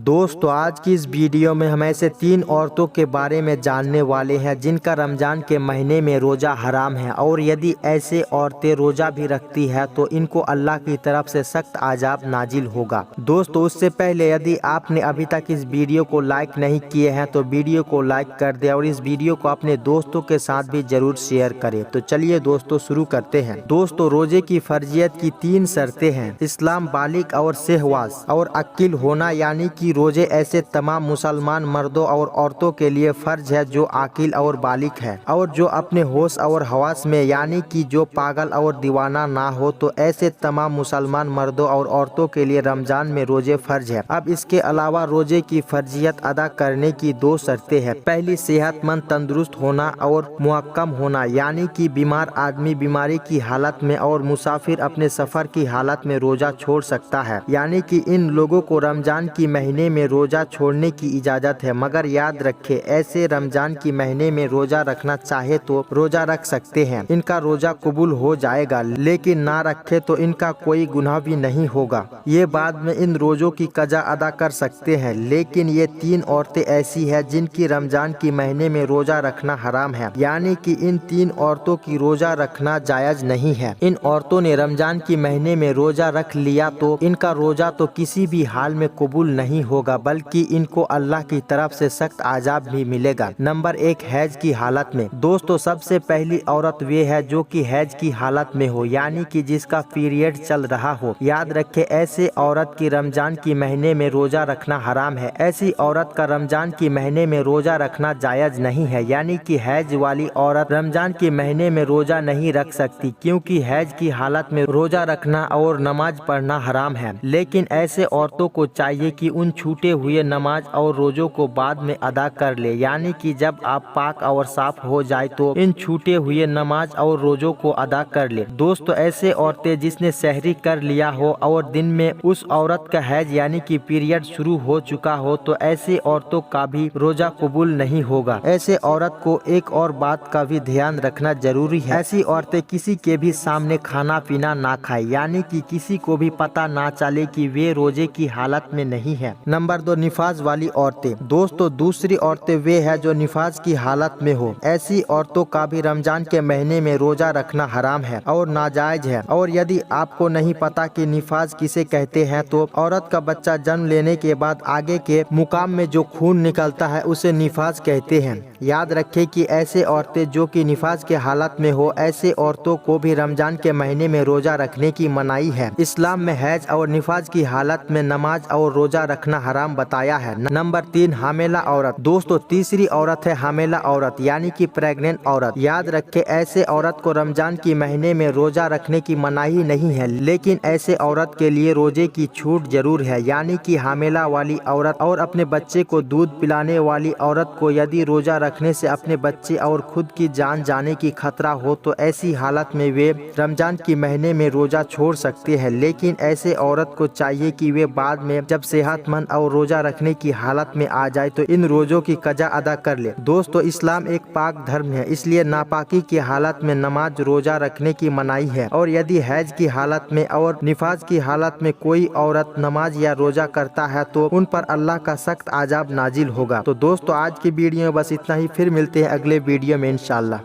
دوستو آج کی اس ویڈیو میں ہم ایسے 3 عورتوں کے بارے میں جاننے والے ہیں جن کا رمضان کے مہینے میں روزہ حرام ہے، اور یدی ایسے عورتیں روزہ بھی رکھتی ہیں تو ان کو اللہ کی طرف سے سخت عذاب نازل ہوگا۔ دوستو اس سے پہلے یدی آپ نے ابھی تک اس ویڈیو کو لائک نہیں کیے ہیں تو ویڈیو کو لائک کر دیں اور اس ویڈیو کو اپنے دوستوں کے ساتھ بھی ضرور شیئر کریں۔ تو چلیے دوستو شروع کرتے ہیں۔ دوستو روزے کی فرضیت کی 3 شرطیں ہیں: اسلام، بالغ اور صحواز اور عاقل ہونا، یعنی کہ روزے ایسے تمام مسلمان مردوں اور عورتوں کے لیے فرض ہے جو عاقل اور بالغ ہے اور جو اپنے ہوش اور حواس میں، یعنی کہ جو پاگل اور دیوانہ نہ ہو۔ تو ایسے تمام مسلمان مردوں اور عورتوں کے لیے رمضان میں روزے فرض ہے۔ اب اس کے علاوہ روزے کی فرضیت ادا کرنے کی 2 شرطیں ہیں۔ پہلی، صحت مند تندرست ہونا اور محکم ہونا، یعنی کہ بیمار آدمی بیماری کی حالت میں اور مسافر اپنے سفر کی حالت میں روزہ چھوڑ سکتا ہے، یعنی کہ ان لوگوں کو رمضان کی مہینے میں روزہ چھوڑنے کی اجازت ہے، مگر یاد رکھیں ایسے رمضان کی مہینے میں روزہ رکھنا چاہے تو روزہ رکھ سکتے ہیں، ان کا روزہ قبول ہو جائے گا، لیکن نہ رکھے تو ان کا کوئی گناہ بھی نہیں ہوگا، یہ بعد میں ان روزوں کی قضا ادا کر سکتے ہیں۔ لیکن یہ 3 عورتیں ایسی ہیں جن کی رمضان کی مہینے میں روزہ رکھنا حرام ہے، یعنی کہ ان 3 عورتوں کی روزہ رکھنا جائز نہیں ہے۔ ان عورتوں نے رمضان کی مہینے میں روزہ رکھ لیا تو ان کا روزہ تو کسی بھی حال میں قبول نہیں ہوگا، بلکہ ان کو اللہ کی طرف سے سخت عذاب بھی ملے گا۔ نمبر 1، حیض کی حالت میں۔ دوستو سب سے پہلی عورت وہ ہے جو کہ حیض کی حالت میں ہو، یعنی کہ جس کا پیریڈ چل رہا ہو۔ یاد رکھے ایسے عورت کی رمضان کی مہینے میں روزہ رکھنا حرام ہے۔ ایسی عورت کا رمضان کی مہینے میں روزہ رکھنا جائز نہیں ہے، یعنی کہ حیض والی عورت رمضان کے مہینے میں روزہ نہیں رکھ سکتی، کیونکہ حیض کی حالت میں روزہ رکھنا اور نماز پڑھنا حرام ہے۔ لیکن ایسے عورتوں کو چاہیے کہ ان چھوٹے ہوئے نماز اور روزوں کو بعد میں ادا کر لے، یعنی کہ جب آپ پاک اور صاف ہو جائے تو ان چھوٹے ہوئے نماز اور روزوں کو ادا کر لے۔ دوستو ایسے عورتیں جس نے سحری کر لیا ہو اور دن میں اس عورت کا حیض یعنی کہ پیریڈ شروع ہو چکا ہو تو ایسی عورتوں کا بھی روزہ قبول نہیں ہوگا۔ ایسے عورت کو ایک اور بات کا بھی دھیان رکھنا ضروری ہے، ایسی عورتیں کسی کے بھی سامنے کھانا پینا نہ کھائے، یعنی کہ کسی کو بھی پتہ نہ چلے کہ وہ روزے کی حالت میں نہیں ہے۔ نمبر 2، نفاس والی عورتیں۔ دوستو دوسری عورتیں وہ ہیں جو نفاس کی حالت میں ہو، ایسی عورتوں کا بھی رمضان کے مہینے میں روزہ رکھنا حرام ہے اور ناجائز ہے۔ اور یدی آپ کو نہیں پتا کہ نفاس کسے کہتے ہیں تو عورت کا بچہ جنم لینے کے بعد آگے کے مقام میں جو خون نکلتا ہے اسے نفاس کہتے ہیں۔ یاد رکھیں کہ ایسے عورتیں جو کہ نفاس کے حالت میں ہو، ایسے عورتوں کو بھی رمضان کے مہینے میں روزہ رکھنے کی منائی ہے۔ اسلام میں حیض اور نفاس کی حالت میں نماز اور روزہ رکھنا حرام بتایا ہے۔ نمبر 3، حاملہ عورت۔ دوستو تیسری عورت ہے حاملہ عورت، یعنی کہ پریگننٹ عورت۔ یاد رکھے ایسے عورت کو رمضان کی مہینے میں روزہ رکھنے کی مناہی نہیں ہے، لیکن ایسے عورت کے لیے روزے کی چھوٹ ضرور ہے، یعنی کہ حاملہ والی عورت اور اپنے بچے کو دودھ پلانے والی عورت کو یدی روزہ رکھنے سے اپنے بچے اور خود کی جان جانے کی خطرہ ہو تو ایسی حالت میں وہ رمضان کی مہینے میں روزہ چھوڑ سکتے ہیں، لیکن ایسے عورت کو چاہیے کہ وہ بعد میں جب صحت مند اور روزہ رکھنے کی حالت میں آ جائے تو ان روزوں کی قضا ادا کر لے۔ دوستو اسلام ایک پاک دھرم ہے، اس لیے ناپاکی کی حالت میں نماز روزہ رکھنے کی منائی ہے، اور یدی حیض کی حالت میں اور نفاس کی حالت میں کوئی عورت نماز یا روزہ کرتا ہے تو ان پر اللہ کا سخت عذاب نازل ہوگا۔ تو دوستو آج کی ویڈیو میں بس اتنا ہی، پھر ملتے ہیں اگلے ویڈیو میں انشاءاللہ۔